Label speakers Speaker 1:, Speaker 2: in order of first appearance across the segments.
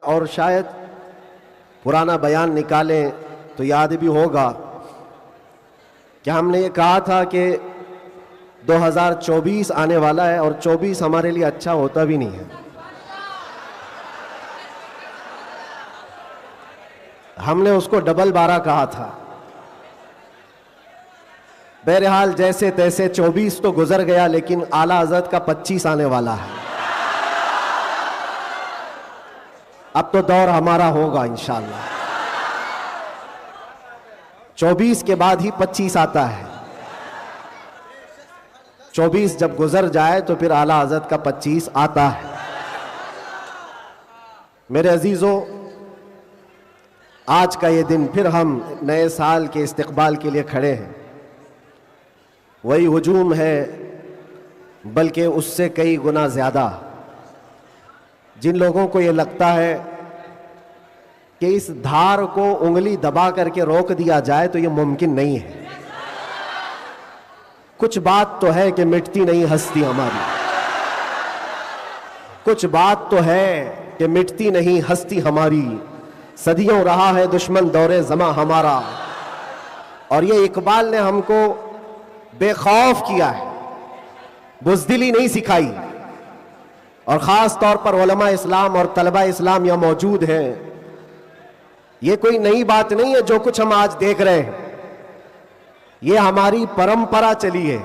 Speaker 1: और शायद पुराना बयान निकालें तो याद भी होगा कि हमने ये कहा था कि 2024 आने वाला है और 24 हमारे लिए अच्छा होता भी नहीं है। हमने उसको डबल 12 कहा था। बहरहाल जैसे तैसे 24 तो गुजर गया, लेकिन आला हज़रत का 25 आने वाला है। अब तो दौर हमारा होगा इंशाअल्लाह। 24 के बाद ही 25 आता है। 24 जब गुजर जाए तो फिर आला हज़रत का 25 आता है। मेरे अजीजों, आज का ये दिन फिर हम नए साल के इस्तकबाल के लिए खड़े हैं। वही हुजूम है, बल्कि उससे कई गुना ज़्यादा। जिन लोगों को ये लगता है कि इस धार को उंगली दबा करके रोक दिया जाए तो ये मुमकिन नहीं है। कुछ बात तो है कि मिटती नहीं हस्ती हमारी, कुछ बात तो है कि मिटती नहीं हस्ती हमारी। सदियों रहा है दुश्मन दौरे ज़मा हमारा। और ये इकबाल ने हमको बेखौफ किया है, बुज़दिली नहीं सिखाई। और ख़ास तौर पर उलमा इस्लाम और तलबा इस्लाम यहाँ मौजूद हैं। ये कोई नई बात नहीं है जो कुछ हम आज देख रहे हैं, ये हमारी परंपरा चली है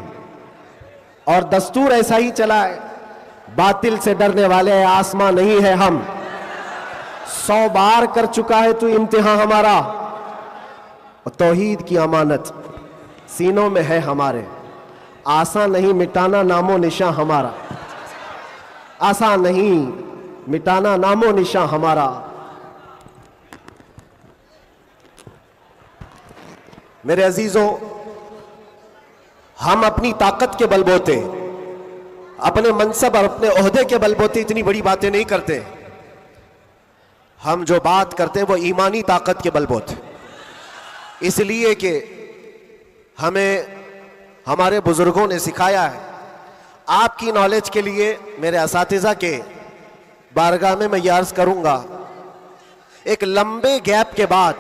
Speaker 1: और दस्तूर ऐसा ही चला है। बातिल से डरने वाले आसमां नहीं है हम, 100 बार कर चुका है तू इम्तिहान हमारा। और तौहीद की अमानत सीनों में है हमारे, आसान नहीं मिटाना नामो निशान हमारा, आसान नहीं मिटाना नामो निशान हमारा। मेरे अजीजों, हम अपनी ताकत के बलबोते, अपने मनसब और अपने ओहदे के बलबोते इतनी बड़ी बातें नहीं करते। हम जो बात करते हैं वो ईमानी ताकत के बलबोते, इसलिए कि हमें हमारे बुजुर्गों ने सिखाया है। आपकी नॉलेज के लिए मेरे असातिज़ा के बारगाह में मैं ये अर्ज करूंगा, एक लंबे गैप के बाद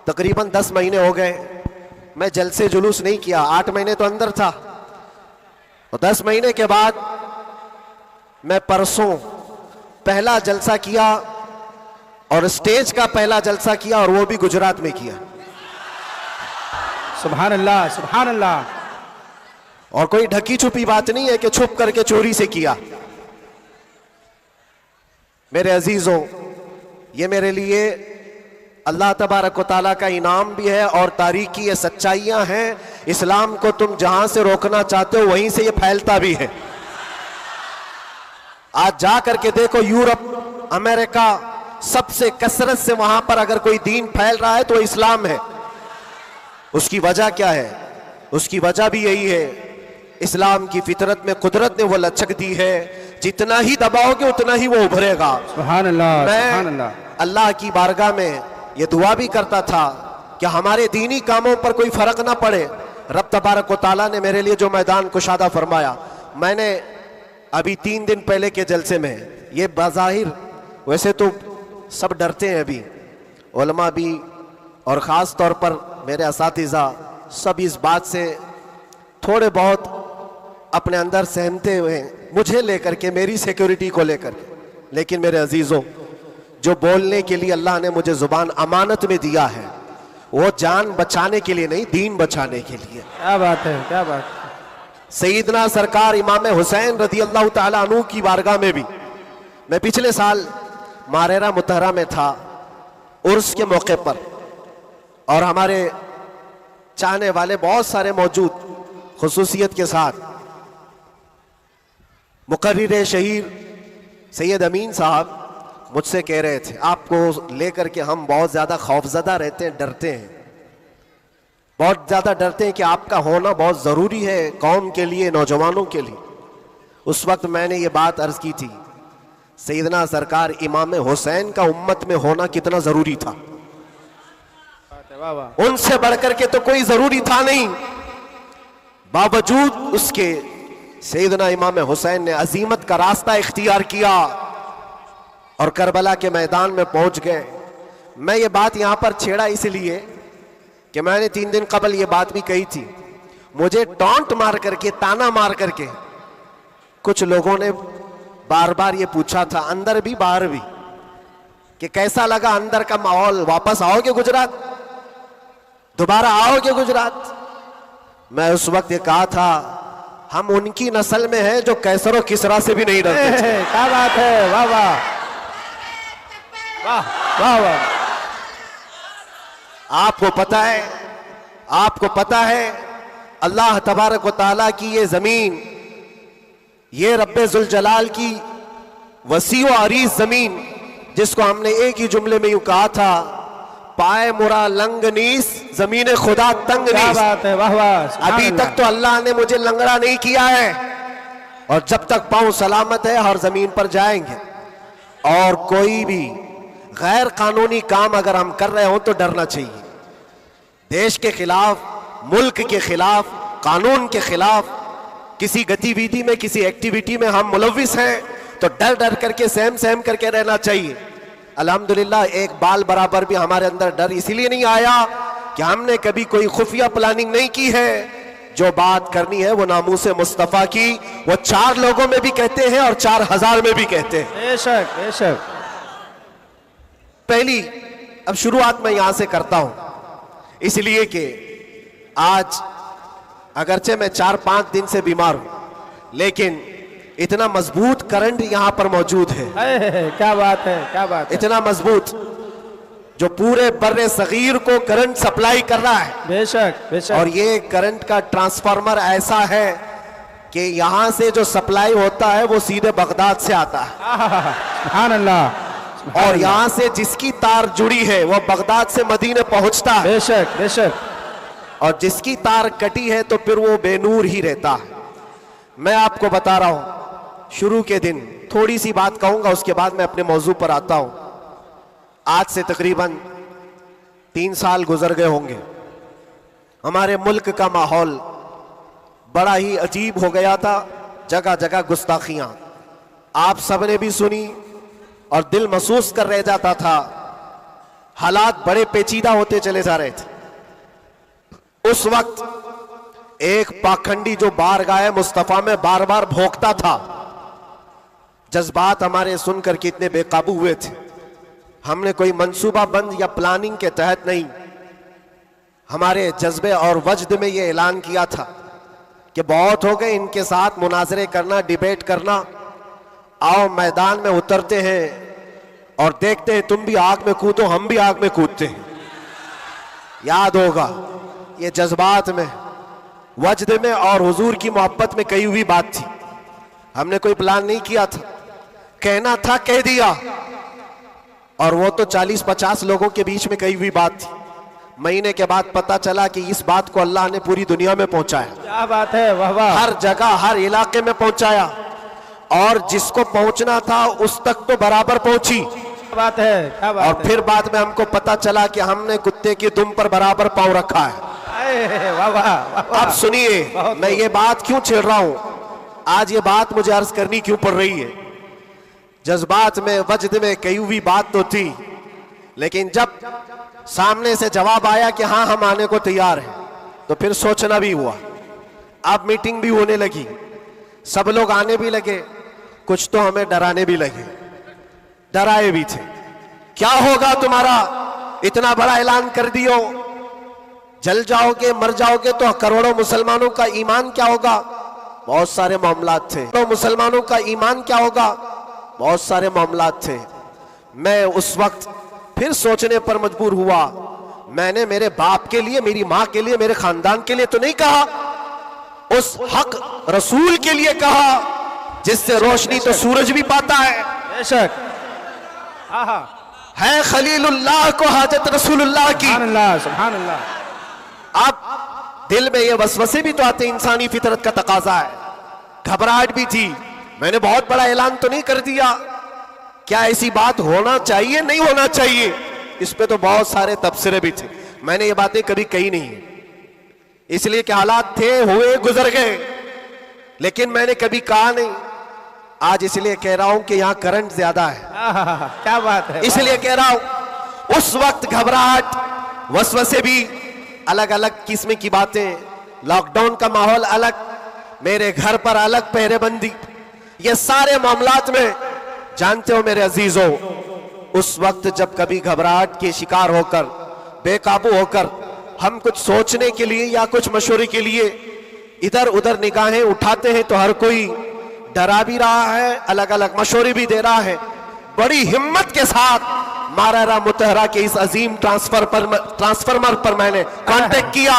Speaker 1: तकरीबन 10 महीने हो गए, मैं जलसे जुलूस नहीं किया। 8 महीने तो अंदर था, और 10 महीने के बाद मैं परसों पहला जलसा किया, और स्टेज का पहला जलसा किया, और वो भी गुजरात में किया।
Speaker 2: सुभान अल्लाह, सुभान अल्लाह।
Speaker 1: और कोई ढकी छुपी बात नहीं है कि छुप करके चोरी से किया। मेरे अजीजों, ये मेरे लिए अल्लाह तबारक व तआला का इनाम भी है और तारीख की ये सच्चाइयां हैं। इस्लाम को तुम जहां से रोकना चाहते हो वहीं से ये फैलता भी है। आज जा करके देखो, यूरोप, अमेरिका, सबसे कसरत से वहां पर अगर कोई दीन फैल रहा है तो इस्लाम है। उसकी वजह क्या है? उसकी वजह भी यही है, इस्लाम की फितरत में कुदरत ने वो लचक दी है, जितना ही दबाओगे उतना ही वो उभरेगा।
Speaker 2: सुभान अल्लाह, सुभान अल्लाह।
Speaker 1: मैं अल्लाह की बारगाह में ये दुआ भी करता था कि हमारे दीनी कामों पर कोई फर्क ना पड़े। रब तबारक व तआला ने मेरे लिए जो मैदान कुशादा फरमाया, मैंने अभी 3 दिन पहले के जलसे में, ये बाज़ाहिर वैसे तो सब डरते हैं अभी, उलमा भी और ख़ास तौर पर मेरे असातिज़ा सब इस बात से थोड़े बहुत अपने अंदर सहमते हुए हैं, मुझे लेकर के, मेरी सिक्योरिटी को लेकर के। लेकिन मेरे अजीज़ों, जो बोलने के लिए अल्लाह ने मुझे ज़ुबान अमानत में दिया है, वो जान बचाने के लिए नहीं, दीन बचाने के लिए।
Speaker 2: क्या बात है, क्या बात है।
Speaker 1: सईदना सरकार इमाम हुसैन रज़ी अल्लाह ताला अन्हु की बारगाह में भी मैं पिछले साल मारेरा मुतहरा में था, उर्स के मौके पर, और हमारे चाहने वाले बहुत सारे मौजूद, खुसूसियत के साथ मुकर्रिर शहीर सैयद अमीन साहब मुझसे कह रहे थे, आपको लेकर के हम बहुत ज़्यादा खौफज़दा रहते हैं, डरते हैं, बहुत ज़्यादा डरते हैं कि आपका होना बहुत ज़रूरी है कौम के लिए, नौजवानों के लिए। उस वक्त मैंने ये बात अर्ज़ की थी, सैयदना सरकार इमाम हुसैन का उम्मत में होना कितना ज़रूरी था। उनसे बढ़कर के तो कोई ज़रूरी था नहीं, बावजूद उसके सैयदना इमाम हुसैन ने अजीमत का रास्ता इख्तियार किया। और करबला के मैदान में पहुंच गए। मैं ये बात यहां पर छेड़ा इसलिए कि मैंने 3 दिन कबल ये बात भी कही थी। मुझे टॉन्ट मार करके, ताना मार करके कुछ लोगों ने बार बार ये पूछा था, अंदर भी बाहर भी, कि कैसा लगा अंदर का माहौल, वापस आओगे गुजरात, दोबारा आओगे गुजरात। मैं उस वक्त ये कहा था, हम उनकी नस्ल में हैं जो कैसर और किसरा से भी नहीं डरते।
Speaker 2: क्या बात है, वाह वाह वाह वाह वाह।
Speaker 1: आपको पता है अल्लाह तबारक व तआला की ये जमीन, ये रब्बे जुल जलाल की वसी व अरीज जमीन, जिसको हमने एक ही जुमले में यूं कहा था, पाए मुरा लंग नीस जमीन खुदा तंग नीस।
Speaker 2: क्या बात है, वाह वाह।
Speaker 1: अभी तक तो अल्लाह ने मुझे लंगड़ा नहीं किया है, और जब तक पांव सलामत है हर जमीन पर जाएंगे। और कोई भी गैर कानूनी काम अगर हम कर रहे हो तो डरना चाहिए। देश के खिलाफ, मुल्क के खिलाफ, कानून के खिलाफ किसी गतिविधि में, किसी एक्टिविटी में हम मुलविस हैं तो डर डर करके, सहम सहम करके रहना चाहिए। अल्हम्दुलिल्लाह एक बाल बराबर भी हमारे अंदर डर इसीलिए नहीं आया कि हमने कभी कोई खुफिया प्लानिंग नहीं की है। जो बात करनी है वो नामूस मुस्तफा की, वो 4 लोगों में भी कहते हैं और 4000 में भी कहते हैं।
Speaker 2: बेशक बेशक।
Speaker 1: पहली अब शुरुआत मैं यहां से करता हूं, इसलिए कि आज अगरचे मैं 4-5 दिन से बीमार हूं, लेकिन इतना मजबूत करंट यहां पर मौजूद है।
Speaker 2: क्या बात है, क्या बात है।
Speaker 1: इतना मजबूत जो पूरे बर्रे सगीर को करंट सप्लाई कर रहा है।
Speaker 2: बेशक बेशक।
Speaker 1: और ये करंट का ट्रांसफार्मर ऐसा है कि यहां से जो सप्लाई होता है वो सीधे बगदाद से आता है।
Speaker 2: सुभान अल्लाह।
Speaker 1: और यहां से जिसकी तार जुड़ी है वो बगदाद से मदीने पहुंचता है।
Speaker 2: बेशक बेशक।
Speaker 1: और जिसकी तार कटी है तो फिर वो बेनूर ही रहता है। मैं आपको बता रहा हूं, शुरू के दिन थोड़ी सी बात कहूंगा, उसके बाद मैं अपने मौजू पर आता हूं। आज से तकरीबन 3 साल गुजर गए होंगे। हमारे मुल्क का माहौल बड़ा ही अजीब हो गया था, जगह जगह गुस्ताखियां आप सबने भी सुनी और दिल महसूस कर रह जाता था। हालात बड़े पेचीदा होते चले जा रहे थे। उस वक्त एक पाखंडी जो बारगाह मुस्तफा में बार बार भौंकता था, जज्बात हमारे सुनकर के इतने बेकाबू हुए थे। हमने कोई मंसूबा बंद या प्लानिंग के तहत नहीं, हमारे जज्बे और वजद में ये ऐलान किया था कि बहुत हो गए इनके साथ मुनाजरे करना, डिबेट करना, आओ मैदान में उतरते हैं और देखते हैं, तुम भी आग में कूदो, हम भी आग में कूदते हैं। याद होगा ये जज्बात में, वजद में और हुजूर की मोहब्बत में कही हुई बात थी। हमने कोई प्लान नहीं किया था, कहना था कह दिया। और वो तो 40-50 लोगों के बीच में कही हुई बात थी। महीने के बाद पता चला कि इस बात को अल्लाह ने पूरी दुनिया में पहुंचाया।
Speaker 2: क्या बात है, वाह वाह।
Speaker 1: हर जगह, हर इलाके में पहुंचाया, और जिसको पहुंचना था उस तक तो बराबर पहुंची।
Speaker 2: क्या बात है, क्या बात
Speaker 1: और फिर बाद में हमको पता चला कि हमने कुत्ते की दुम पर बराबर पांव रखा है।
Speaker 2: वाह वाह।
Speaker 1: अब सुनिए, मैं ये बात क्यों छेड़ रहा हूं, आज ये बात मुझे अर्ज करनी क्यों पड़ रही है। जज्बात में, वजद में कही हुई बात तो थी, लेकिन जब सामने से जवाब आया कि हाँ हम आने को तैयार हैं, तो फिर सोचना भी हुआ। अब मीटिंग भी होने लगी, सब लोग आने भी लगे, कुछ तो हमें डराने भी लगे, डराए भी थे। क्या होगा तुम्हारा, इतना बड़ा ऐलान कर दियो, जल जाओगे, मर जाओगे तो करोड़ों मुसलमानों का ईमान क्या होगा। बहुत सारे मामलात थे। तो मुसलमानों का ईमान क्या होगा, बहुत सारे मामलात थे। मैं उस वक्त फिर सोचने पर मजबूर हुआ। मैंने मेरे बाप के लिए, मेरी मां के लिए, मेरे खानदान के लिए तो नहीं कहा, उस हक रसूल के लिए कहा जिससे रोशनी तो सूरज भी पाता है।
Speaker 2: बेशक।
Speaker 1: है खलीलुल्लाह को हाजत रसूलुल्लाह की।
Speaker 2: सुभान अल्लाह, सुभान अल्लाह।
Speaker 1: अब दिल में ये वसवसे भी तो आते, इंसानी फितरत का तकाजा है। घबराहट भी थी, मैंने बहुत बड़ा ऐलान तो नहीं कर दिया, क्या ऐसी बात होना चाहिए, नहीं होना चाहिए, इस पे तो बहुत सारे तबसरे भी थे। मैंने ये बातें कभी कही नहीं है, इसलिए कि हालात थे, हुए, गुजर गए, लेकिन मैंने कभी कहा नहीं। आज इसलिए कह रहा हूं कि यहां करंट ज्यादा है,
Speaker 2: क्या बात है।
Speaker 1: इसलिए कह रहा हूं। उस वक्त घबराहट, वसवसे भी, अलग अलग किस्म की बातें, लॉकडाउन का माहौल अलग, मेरे घर पर अलग पहरेबंदी, ये सारे मामलात में जानते हो मेरे अजीजों, उस वक्त जब कभी घबराहट के शिकार होकर, बेकाबू होकर हम कुछ सोचने के लिए या कुछ मशवरे के लिए इधर उधर निगाहें उठाते हैं तो हर कोई डरा भी रहा है, अलग अलग मशवरे भी दे रहा है। बड़ी हिम्मत के साथ मारारा मुतहरा के इस अजीम ट्रांसफार्मर पर मैंने कांटेक्ट किया।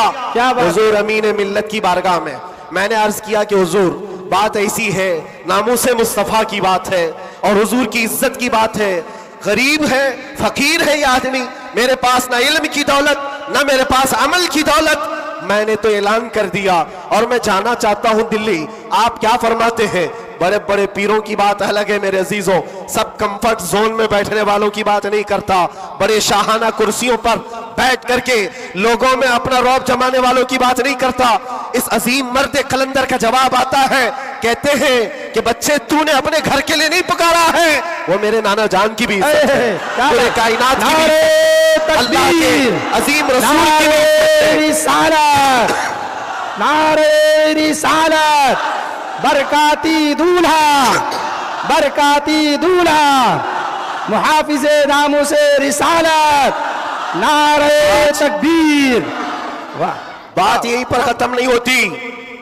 Speaker 1: हुजूर अमीन मिल्लत की बारगाह में मैंने अर्ज किया कि हुजूर बात ऐसी है, नामूसे मुस्तफा की बात है और हुजूर की इज्जत की बात है। गरीब है, फकीर है ये आदमी, मेरे पास ना इल्म की दौलत ना मेरे पास अमल की दौलत। मैंने तो ऐलान कर दिया और मैं जाना चाहता हूं दिल्ली, आप क्या फरमाते हैं? बड़े बड़े पीरों की बात अलग है मेरे अजीजों, सब कंफर्ट जोन में बैठने वालों की बात नहीं करता, बड़े शाहाना कुर्सियों पर बैठ करके लोगों में अपना रौब जमाने वालों की बात नहीं करता। इस अजीम मर्द कलंदर का जवाब आता है, कहते हैं कि बच्चे तूने अपने घर के लिए नहीं पुकारा है, वो मेरे नाना जान की भी इज्जत है, पूरे कायनात की भी, अल्लाह के अजीम रसूल की
Speaker 2: रिसालत, नारे रिसालत, बरकाती दूल्हा, बरकाती दूल्हा, मुहाफिज़े नामूसे रिसालत, नारे तकबीर। वाह,
Speaker 1: बात यहीं पर खत्म नहीं होती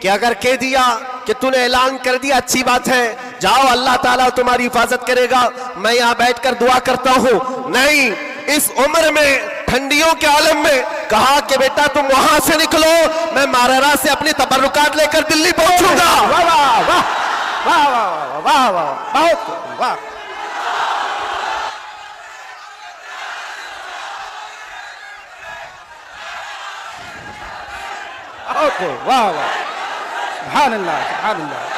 Speaker 1: कि अगर कह दिया कि तूने ऐलान कर दिया, अच्छी बात है, जाओ अल्लाह ताला तुम्हारी हिफाजत करेगा, मैं यहाँ बैठकर दुआ करता हूँ। नहीं, इस उम्र में ठंडियों के आलम में कहा कि बेटा तुम वहां से निकलो, मैं मारारा से अपनी तबर्रुकात लेकर दिल्ली पहुंचूंगा।
Speaker 2: वाह वाह वाह वाह वाह वाह वाह, बहुत वाह। ओके, वाह वाह, सुभान अल्लाह, सुभान अल्लाह।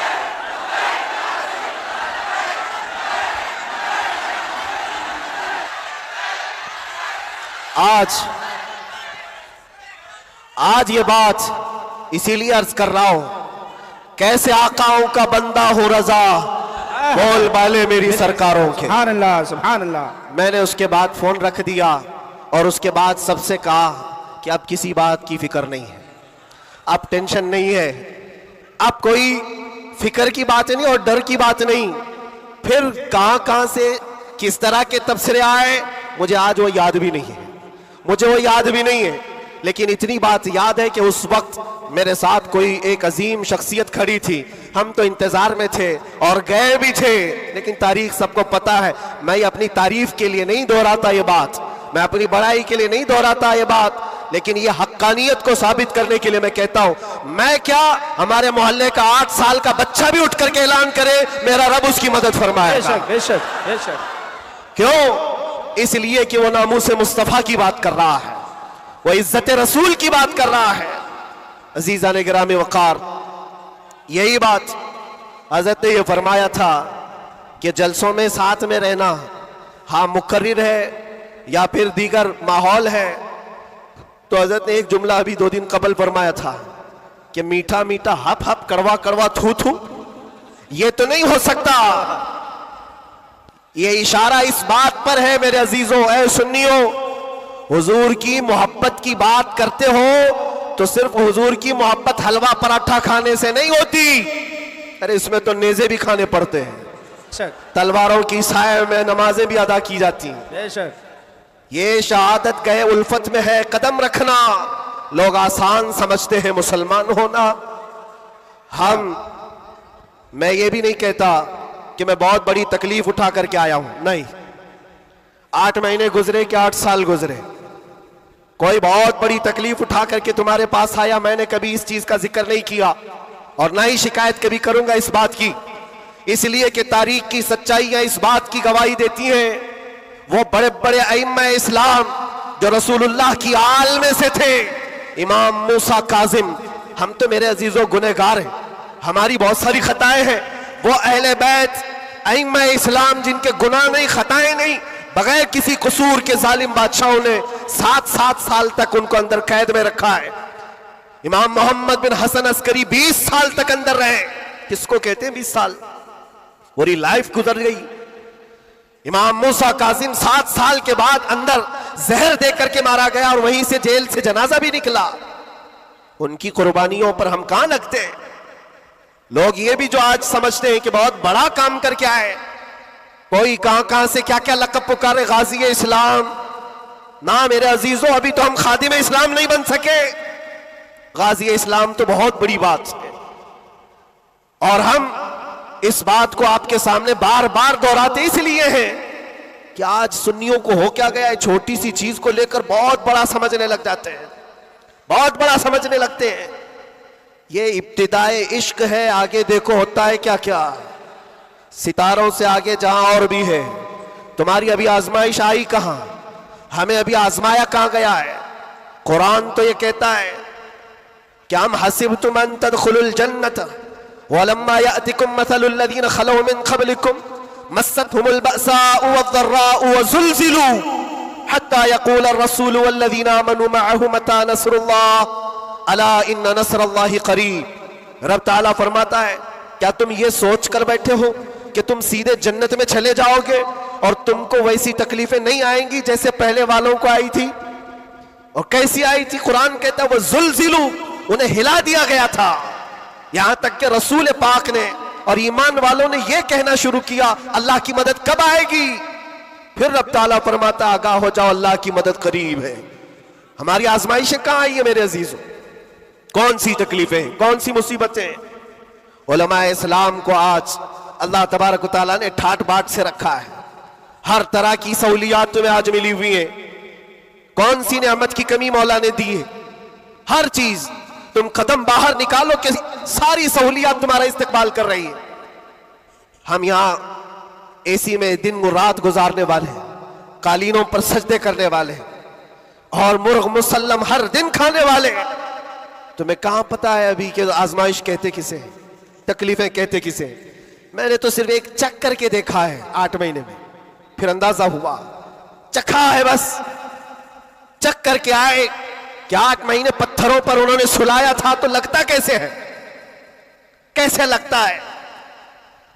Speaker 1: आज ये बात इसीलिए अर्ज कर रहा हूं, कैसे आकाओं का बंदा हो रजा, बोल बाले मेरी सरकारों के।
Speaker 2: सुभान अल्लाह, सुभान अल्लाह।
Speaker 1: मैंने उसके बाद फोन रख दिया और उसके बाद सबसे कहा कि अब किसी बात की फिक्र नहीं है, अब टेंशन नहीं है, अब कोई फिक्र की बात नहीं और डर की बात नहीं। फिर कहां से किस तरह के तबसरे आए मुझे आज वो याद भी नहीं है, मुझे वो याद भी नहीं है, लेकिन इतनी बात याद है कि उस वक्त मेरे साथ कोई एक अजीम शख्सियत खड़ी थी, हम तो इंतजार में थे और गए भी थे, लेकिन तारीख सबको पता है। मैं अपनी तारीफ के लिए नहीं दोहराता ये बात, मैं अपनी बड़ाई के लिए नहीं दोहराता ये बात, लेकिन ये हक्कानियत को साबित करने के लिए मैं कहता हूं, मैं क्या हमारे मोहल्ले का 8 साल का बच्चा भी उठ करके ऐलान करे, मेरा रब उसकी मदद फरमाएगा।
Speaker 2: बेशक बेशक बेशक।
Speaker 1: क्यों? इसलिए कि वो नामूसे मुस्तफा की बात कर रहा है, वो इज्जत रसूल की बात कर रहा है। अजीज़ान गिरामी वक़ार, यही बात हज़रत ने ये फरमाया था कि जलसों में साथ में रहना, हाँ मुकर्रिर है या फिर दीगर माहौल है, तो हज़रत ने एक जुमला अभी 2 दिन कबल फरमाया था कि मीठा मीठा हप हप, कड़वा कड़वा थू थू, ये तो नहीं हो सकता। ये इशारा इस बात पर है मेरे अजीजों, ऐ सुन्नियों, हुजूर की मोहब्बत की बात करते हो तो सिर्फ हुजूर की मोहब्बत हलवा पराठा खाने से नहीं होती, अरे इसमें तो नेज़े भी खाने पड़ते हैं, तलवारों की साए में नमाजें भी अदा की जाती हैं। ये शहादत गए उल्फत में है कदम रखना, लोग आसान समझते हैं मुसलमान होना। मैं ये भी नहीं कहता कि मैं बहुत बड़ी तकलीफ उठा करके आया हूं, नहीं, 8 महीने गुजरे कि 8 साल गुजरे, कोई बहुत बड़ी तकलीफ उठा करके तुम्हारे पास आया, मैंने कभी इस चीज का जिक्र नहीं किया और ना ही शिकायत कभी करूंगा इस बात की, इसलिए कि तारीख की सच्चाइयां इस बात की गवाही देती हैं, वो बड़े बड़े अइम्मा इस्लाम जो रसूलुल्लाह की आल में से थे, इमाम मूसा काजिम, हम तो मेरे अजीजों गुनहगार हैं, हमारी बहुत सारी खताएं हैं, वो अहले बैत अइम्मा इस्लाम जिनके गुनाह नहीं, खताएं नहीं, बगैर किसी कसूर के जालिम बादशाहों ने 7-7 साल तक उनको अंदर कैद में रखा है। इमाम मोहम्मद बिन हसन अस्करी 20 साल तक अंदर रहे, किसको कहते हैं 20 साल? पूरी लाइफ गुजर गई। इमाम मूसा कासिम 7 साल के बाद अंदर जहर दे करके मारा गया और वहीं से जेल से जनाजा भी निकला। उनकी कुर्बानियों पर हम कहां लगते हैं? लोग ये भी जो आज समझते हैं कि बहुत बड़ा काम करके आए, कोई कहां कहां से क्या क्या लक़ब पुकारे, गाजी इस्लाम। ना मेरे अजीजों, अभी तो हम खादिम इस्लाम नहीं बन सके। गाजी इस्लाम तो बहुत बड़ी बात है और हम इस बात को आपके सामने बार बार दोहराते इसलिए हैं कि आज सुन्नियों को हो क्या गया है, छोटी सी चीज को लेकर बहुत बड़ा समझने लग जाते हैं, बहुत बड़ा समझने लगते हैं। ये इब्तिदाए इश्क है, आगे देखो होता है क्या क्या। सितारों से आगे जहां और भी है। तुम्हारी अभी आजमाइश आई कहां, हमें अभी आजमाया कहां गया है? कुरान तो ये कहता है कि हम हसिबतुम अन तदखुलुल जन्नत वलम्मा यातिकुम मसलुल लज़ीना खलौ मिन क़ब्लिकुम मस्सतहुमुल बअसाउ वज़्ज़र्राउ वज़ुलज़िलू हत्ता यक़ूल अर्रसूलु वल्लज़ीना आमनू मअहु मता नस्रुल्लाह अला इन्न नस्रल्लाहि क़रीब। रब ताला फरमाता है, क्या तुम ये सोच कर बैठे हो कि तुम सीधे जन्नत में चले जाओगे और तुमको वैसी तकलीफें नहीं आएंगी जैसे पहले वालों को आई थी? और कैसी आई थी? कुरान कहता है वो ज़ुलज़िलू, उन्हें हिला दिया गया था। यहां तक कि रसूल पाक ने और ईमान वालों ने यह कहना शुरू किया, अल्लाह की मदद कब आएगी? फिर रब ताला फरमाता, आगाह हो जाओ, अल्लाह की मदद करीब है। हमारी आजमाइशें कहां आई है मेरे अजीजों? कौन सी तकलीफें, कौन सी मुसीबतें? उलमाए इस्लाम को आज अल्लाह तबारक व तआला ने ठाट बाट से रखा है। हर तरह की सहूलियात तुम्हें आज मिली हुई है। कौन सी नेमत की कमी मौला ने दी है? हर चीज तुम कदम बाहर निकालो कि सारी सहूलियात तुम्हारा इस्तेमाल कर रही है। हम यहां एसी में दिन और रात गुजारने वाले हैं, कालीनों पर सजदे करने वाले हैं और मुर्ग मुसल्लम हर दिन खाने वाले हैं। तुम्हें कहां पता है अभी कि आजमाइश कहते किसे, तकलीफें कहते किसे? मैंने तो सिर्फ एक चक करके देखा है 8 महीने में, फिर अंदाजा हुआ, चखा है बस। चक करके आए कि 8 महीने पत्थरों पर उन्होंने सुलाया था तो लगता कैसे है? कैसे लगता है?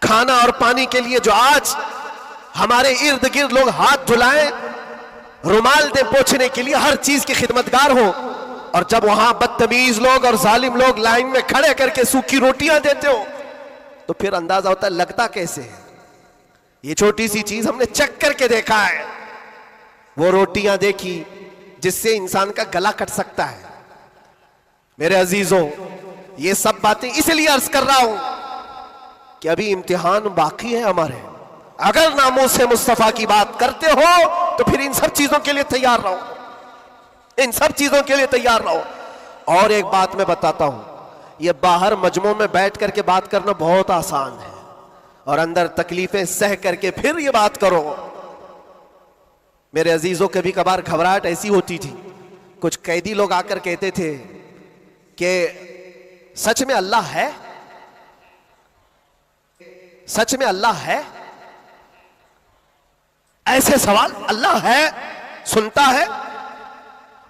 Speaker 1: खाना और पानी के लिए जो आज हमारे इर्द गिर्द लोग हाथ धुलाएं, रुमाल दे पोंछने के लिए, हर चीज की खिदमतगार हो, और जब वहां बदतमीज लोग और जालिम लोग लाइन में खड़े करके सूखी रोटियां देते हो तो फिर अंदाजा होता है लगता कैसे है। ये छोटी सी चीज हमने चेक करके देखा है, वो रोटियां देखी जिससे इंसान का गला कट सकता है। मेरे अजीजों, ये सब बातें इसलिए अर्ज कर रहा हूं कि अभी इम्तिहान बाकी है हमारे। अगर नामूस मुस्तफा की बात करते हो तो फिर इन सब चीजों के लिए तैयार रहो, इन सब चीजों के लिए तैयार रहो। और एक बात मैं बताता हूं, ये बाहर मजमू में बैठ करके बात करना बहुत आसान है और अंदर तकलीफें सह करके फिर ये बात करो। मेरे अजीजों, कभी कभार घबराहट ऐसी होती थी, कुछ कैदी लोग आकर कहते थे कि सच में अल्लाह है, सच में अल्लाह है? ऐसे सवाल, अल्लाह है, सुनता है?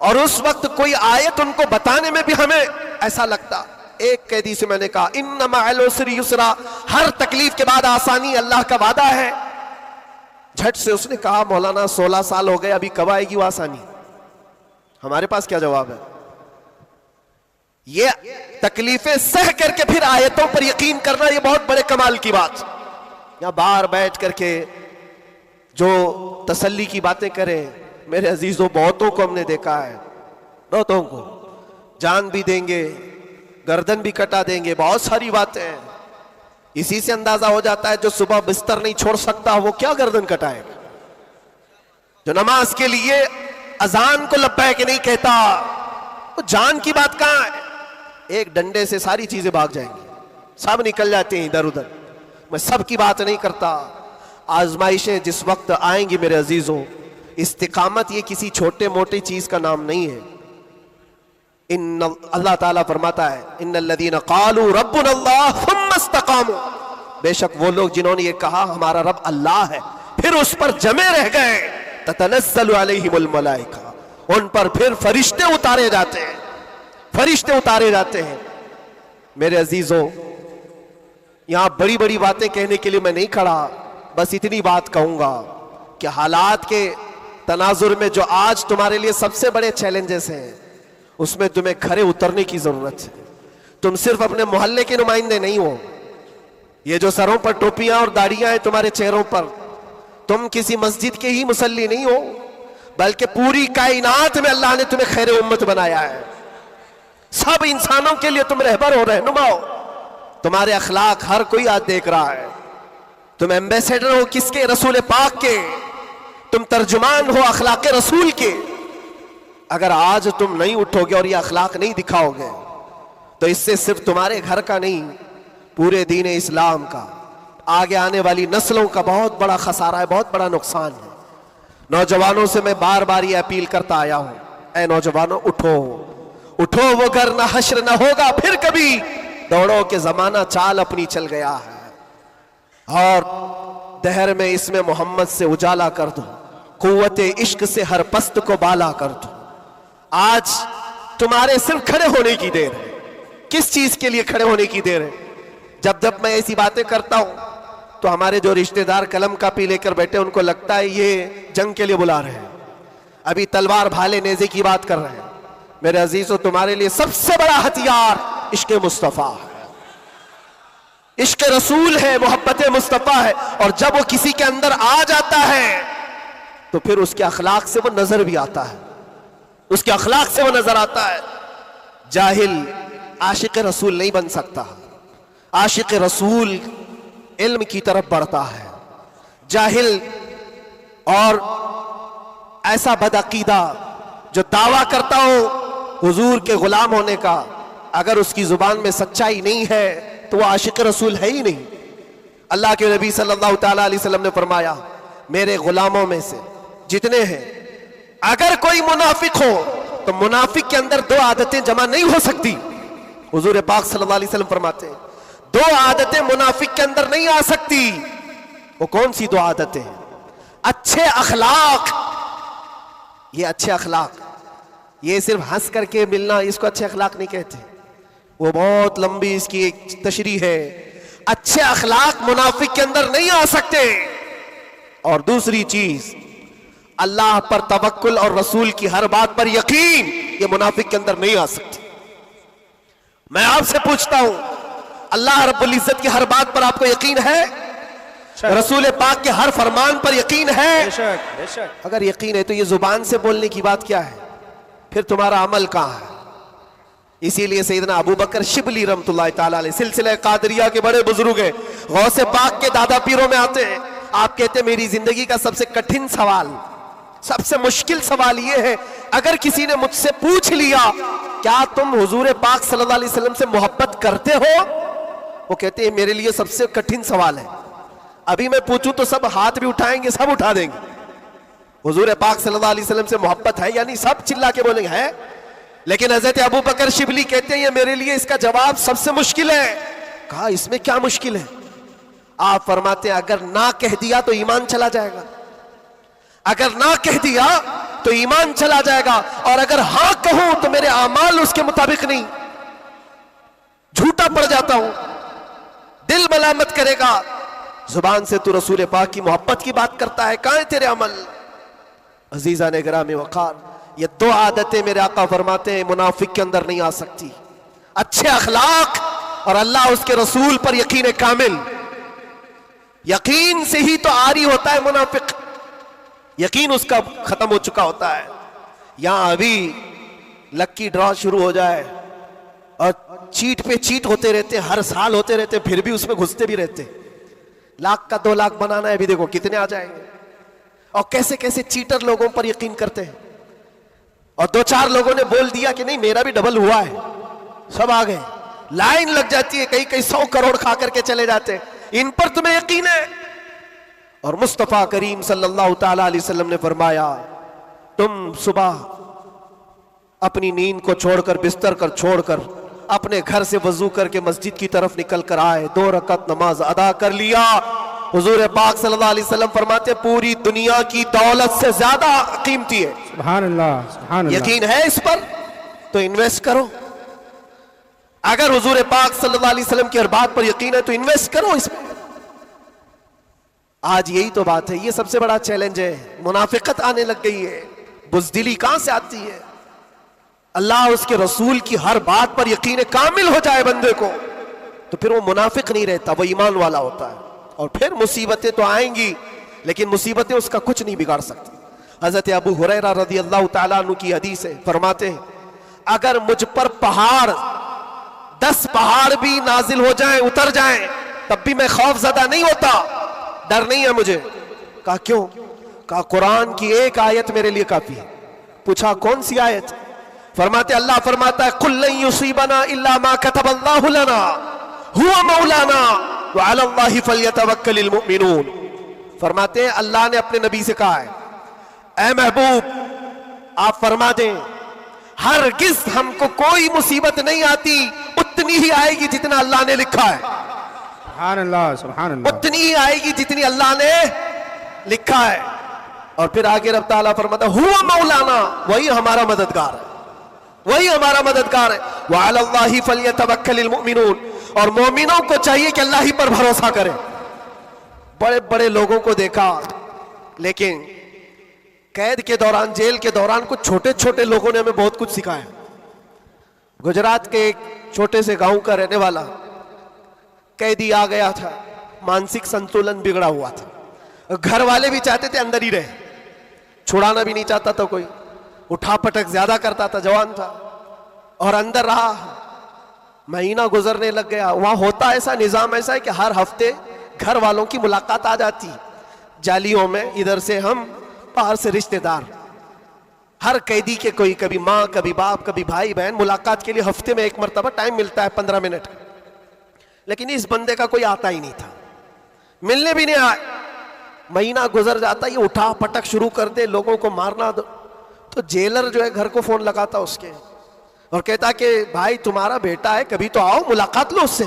Speaker 1: और उस वक्त कोई आयत उनको बताने में भी हमें ऐसा लगता। एक कैदी से मैंने कहा, इन्ना मअल उसरि युसरा, हर तकलीफ के बाद आसानी अल्लाह का वादा है। झट से उसने कहा, मौलाना 16 साल हो गए, अभी कब आएगी वो आसानी? हमारे पास क्या जवाब है? ये तकलीफें सह करके फिर आयतों पर यकीन करना, ये बहुत बड़े कमाल की बात। यहां बाहर बैठ करके जो तसल्ली की बातें करें, मेरे अजीजों, बहुतों को हमने देखा है, बहुतों को जान भी देंगे, गर्दन भी कटा देंगे, बहुत सारी बातें हैं। इसी से अंदाजा हो जाता है जो सुबह बिस्तर नहीं छोड़ सकता वो क्या गर्दन कटाएगा? जो नमाज के लिए अजान को लब्बैक नहीं कहता, तो जान की बात कहां है? एक डंडे से सारी चीजें भाग जाएंगी, सब निकल जाते हैं इधर उधर। मैं सब की बात नहीं करता। आजमाइशें जिस वक्त आएंगी मेरे अजीजों, इस्तिकामत ये किसी छोटे मोटे चीज का नाम नहीं है। अल्लाह ताला फरमाता है, इन्नल्लज़ीना क़ालू रब्बुनल्लाह सुम्मा इस्तक़ामू, बेशक वो लोग जिन्होंने ये कहा हमारा रब अल्लाह है, फिर उस पर जमे रह गए, ततनज़्ज़लु अलैहिमुल मलाइका, उन पर फिर फरिश्ते उतारे जाते हैं, फरिश्ते उतारे जाते हैं। मेरे अजीजों, यहां बड़ी बड़ी बातें कहने के लिए मैं नहीं खड़ा, बस इतनी बात कहूंगा कि हालात के तनाजुर में जो आज तुम्हारे लिए सबसे बड़े चैलेंजेस हैं, उसमें तुम्हें खरे उतरने की जरूरत है। तुम सिर्फ अपने मोहल्ले के नुमाइंदे नहीं हो। ये जो सरों पर टोपियां और दाढ़ियां हैं तुम्हारे चेहरों पर, तुम किसी मस्जिद के ही मुसल्ली नहीं हो, बल्कि पूरी कायनात में अल्लाह ने तुम्हें खैर उम्मत बनाया है। सब इंसानों के लिए तुम रहबर हो, रहनुमा हो। तुम्हारे अखलाक हर कोई आज देख रहा है। तुम एम्बेसडर हो किसके? रसूल पाक के। तुम तर्जुमान हो अखलाक रसूल के। अगर आज तुम नहीं उठोगे और ये अखलाक नहीं दिखाओगे, तो इससे सिर्फ तुम्हारे घर का नहीं, पूरे दीन इस्लाम का, आगे आने वाली नस्लों का बहुत बड़ा खसारा है, बहुत बड़ा नुकसान है। नौजवानों से मैं बार बार ये अपील करता आया हूं, ऐ नौजवानों उठो, उठो, वो घर ना हश्र ना होगा फिर कभी, दौड़ो के जमाना चाल अपनी चल गया है। और दहर में इसमें मोहम्मद से उजाला कर दो, कुव्वते इश्क से हर पस्त को बाला कर दो। आज तुम्हारे सिर्फ खड़े होने की देर है। किस चीज के लिए खड़े होने की देर है? जब मैं ऐसी बातें करता हूं तो हमारे जो रिश्तेदार कलम कापी लेकर बैठे, उनको लगता है ये जंग के लिए बुला रहे हैं, अभी तलवार भाले नेज़े की बात कर रहे हैं। मेरे अजीजों, तुम्हारे लिए सबसे बड़ा हथियार इश्क मुस्तफा है, इश्क रसूल है, मोहब्बत मुस्तफा है। और जब वो किसी के अंदर आ जाता है तो फिर उसके अखलाक से वो नजर भी आता है, उसके अखलाक से वो नजर आता है। जाहिल आशिक रसूल नहीं बन सकता। आशिक रसूल इल्म की तरफ बढ़ता है। जाहिल और ऐसा बदअकीदा जो दावा करता हो हुजूर के गुलाम होने का, अगर उसकी जुबान में सच्चाई नहीं है तो वो आशिक रसूल है ही नहीं। अल्लाह के नबी सल्लल्लाहु ताला अलैहि वसल्लम ने फरमाया, मेरे गुलामों में से जितने हैं, अगर कोई मुनाफिक हो तो मुनाफिक के अंदर दो आदतें जमा नहीं हो सकती। हुजूर पाक सल्लल्लाहु अलैहि वसल्लम फरमाते हैं, दो आदतें मुनाफिक के अंदर नहीं आ सकती। वो कौन सी दो आदतें हैं? अच्छे अखलाक। ये अच्छे अखलाक, ये सिर्फ हंस करके मिलना, इसको अच्छे अखलाक नहीं कहते, वो बहुत लंबी इसकी एक तशरीह है। अच्छे अखलाक मुनाफिक के अंदर नहीं आ सकते। और दूसरी चीज, अल्लाह पर तवक्कुल और रसूल की हर बात पर यकीन, ये मुनाफिक के अंदर नहीं आ सकती। मैं आपसे पूछता हूं, अल्लाह रब्बुल इज्जत की हर बात पर आपको यकीन है? रसूल पाक के हर फरमान पर यकीन है?
Speaker 2: बेशक, बेशक।
Speaker 1: अगर यकीन है तो ये जुबान से बोलने की बात क्या है? फिर तुम्हारा अमल कहां है? इसीलिए सैयदना अबू बकर शिबली रहमतुल्लाह ताला अलैह, सिलसिला कादरिया के बड़े बुजुर्ग हैं, गौसे पाक के दादा पीरों में आते हैं। आप कहते हैं मेरी जिंदगी का सबसे कठिन सवाल, सबसे मुश्किल सवाल ये है, अगर किसी ने मुझसे पूछ लिया क्या तुम हुजूर पाक सल्लल्लाहु अलैहि वसल्लम से मोहब्बत करते हो, वो कहते हैं मेरे लिए सबसे कठिन सवाल है। अभी मैं पूछूं तो सब हाथ भी उठाएंगे, सब उठा देंगे। हुजूर पाक सल्लल्लाहु अलैहि वसल्लम से मोहब्बत है, यानी सब चिल्ला के बोलेंगे है। लेकिन हजरत अबू बकर शिबली कहते हैं ये मेरे लिए इसका जवाब सबसे मुश्किल है। कहा इसमें क्या मुश्किल है? आप फरमाते हैं अगर ना कह दिया तो ईमान चला जाएगा, अगर ना कह दिया तो ईमान चला जाएगा, और अगर हां कहूं तो मेरे अमाल उसके मुताबिक नहीं, झूठा पड़ जाता हूं, दिल मलामत करेगा। जुबान से तू रसूल पाक की मोहब्बत की बात करता है, कहां है तेरे अमल? अजीजा ने गिरामी वकार, ये दो आदतें मेरे आका फरमाते हैं मुनाफिक के अंदर नहीं आ सकती। अच्छे अखलाक और अल्लाह उसके रसूल पर यकीन कामिल। यकीन से ही तो आरी होता है मुनाफिक, यकीन उसका खत्म हो चुका होता है। यहां अभी लक्की ड्रॉ शुरू हो जाए और चीट पे चीट होते रहते, हर साल होते रहते, फिर भी उसमें घुसते भी रहते। लाख का 2 लाख बनाना है, अभी देखो कितने आ जाएंगे। और कैसे कैसे चीटर लोगों पर यकीन करते हैं, और 2-4 लोगों ने बोल दिया कि नहीं मेरा भी डबल हुआ है, सब आ गए, लाइन लग जाती है, कई कई 100 करोड़ खा करके चले जाते हैं। इन पर तुम्हें यकीन है? और मुस्तफा करीम सल्लल्लाहु ताला अलैहि वसल्लम ने फरमाया, तुम सुबह अपनी नींद को छोड़कर, बिस्तर कर छोड़कर अपने घर से वजू करके मस्जिद की तरफ निकल कर आए, 2 रकात नमाज अदा कर लिया। हुजूर पाक सल्लल्लाहु अलैहि वसल्लम फरमाते पूरी दुनिया की दौलत से ज्यादा कीमती है।
Speaker 2: सुभान अल्लाह, सुभान अल्लाह।
Speaker 1: यकीन है इस पर तो इन्वेस्ट करो। अगर हुजूर पाक सल्लल्लाहु अलैहि वसल्लम की हर बात पर यकीन है तो इन्वेस्ट करो इसमें। आज यही तो बात है, ये सबसे बड़ा चैलेंज है। मुनाफिकत आने लग गई है, बुज़दिली कहां से आती है? अल्लाह उसके रसूल की हर बात पर यकीन कामिल हो जाए बंदे को, तो फिर वो मुनाफिक नहीं रहता, वो ईमान वाला होता है। और फिर मुसीबतें तो आएंगी, लेकिन मुसीबतें उसका कुछ नहीं बिगाड़ सकती। हजरत अबू हुरैरा रज़ियल्लाहु ताला अन्हु की हदीस है, फरमाते हैं अगर मुझ पर पहाड़ 10 पहाड़ भी नाजिल हो जाएं, उतर जाएं, तब भी मैं खौफजदा नहीं होता, डर नहीं है मुझे। कहा क्यों? कहा कुरान की एक आयत मेरे लिए काफी है। पूछा कौन सी आयत? फरमाते अल्लाह फरमाता है कुल लन युसीबना इल्ला मा कतबल्लाहु लना हुवा मौलाना व अला अल्लाहि फल्यतवक्कलिल मुमिनून। फरमाते हैं अल्लाह ने अपने नबी से कहा है, ऐ महबूब आप फरमा दें हरगिज हमको कोई मुसीबत नहीं आती, उतनी ही आएगी जितना अल्लाह ने लिखा है।
Speaker 2: सुभान अल्लाह, सुभान अल्लाह।
Speaker 1: उतनी ही आएगी जितनी अल्लाह ने लिखा है। और फिर आगे रब ताला फरमाता हुवा मौलाना, वही हमारा मददगार है, वही हमारा मददगार है। व अला अल्लाहि फल्यतवक्कलिल मुमिनून, और मोमिनों को चाहिए कि अल्लाह ही पर भरोसा करें। बड़े बड़े लोगों को देखा, लेकिन कैद के दौरान, जेल के दौरान कुछ छोटे छोटे लोगों ने हमें बहुत कुछ सिखाया। गुजरात के एक छोटे से गांव का रहने वाला कैदी आ गया था, मानसिक संतुलन बिगड़ा हुआ था, घर वाले भी चाहते थे अंदर ही रहे, छुड़ाना भी नहीं चाहता था कोई, उठा पटक ज्यादा करता था, जवान था, और अंदर रहा। महीना गुजरने लग गया। वहां होता ऐसा, निजाम ऐसा है कि हर हफ्ते घर वालों की मुलाकात आ जाती, जालियों में, इधर से हम, बाहर से रिश्तेदार। हर कैदी के कोई, कभी माँ, कभी बाप, कभी भाई बहन, मुलाकात के लिए हफ्ते में एक मरतबा टाइम मिलता है 15 मिनट। लेकिन इस बंदे का कोई आता ही नहीं था, मिलने भी नहीं आए। महीना गुजर जाता, ये उठा पटक शुरू कर दे, लोगों को मारना दो। तो जेलर जो है घर को फोन लगाता उसके और कहता कि भाई तुम्हारा बेटा है, कभी तो आओ, मुलाकात लो उससे,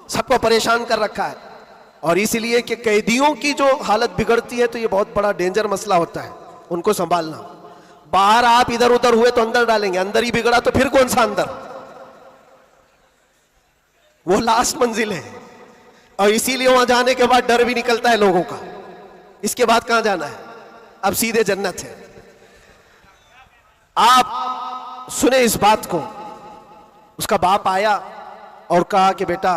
Speaker 1: सबको परेशान कर रखा है। और इसलिए कि कैदियों की जो हालत बिगड़ती है तो ये बहुत बड़ा डेंजर मसला होता है, उनको संभालना। बाहर आप इधर उधर हुए तो अंदर डालेंगे, अंदर ही बिगड़ा तो फिर कौन सा अंदर, वो लास्ट मंजिल है। और इसीलिए वहां जाने के बाद डर भी निकलता है लोगों का, इसके बाद कहां जाना है, अब सीधे जन्नत है। आप सुने इस बात को। उसका बाप आया और कहा कि बेटा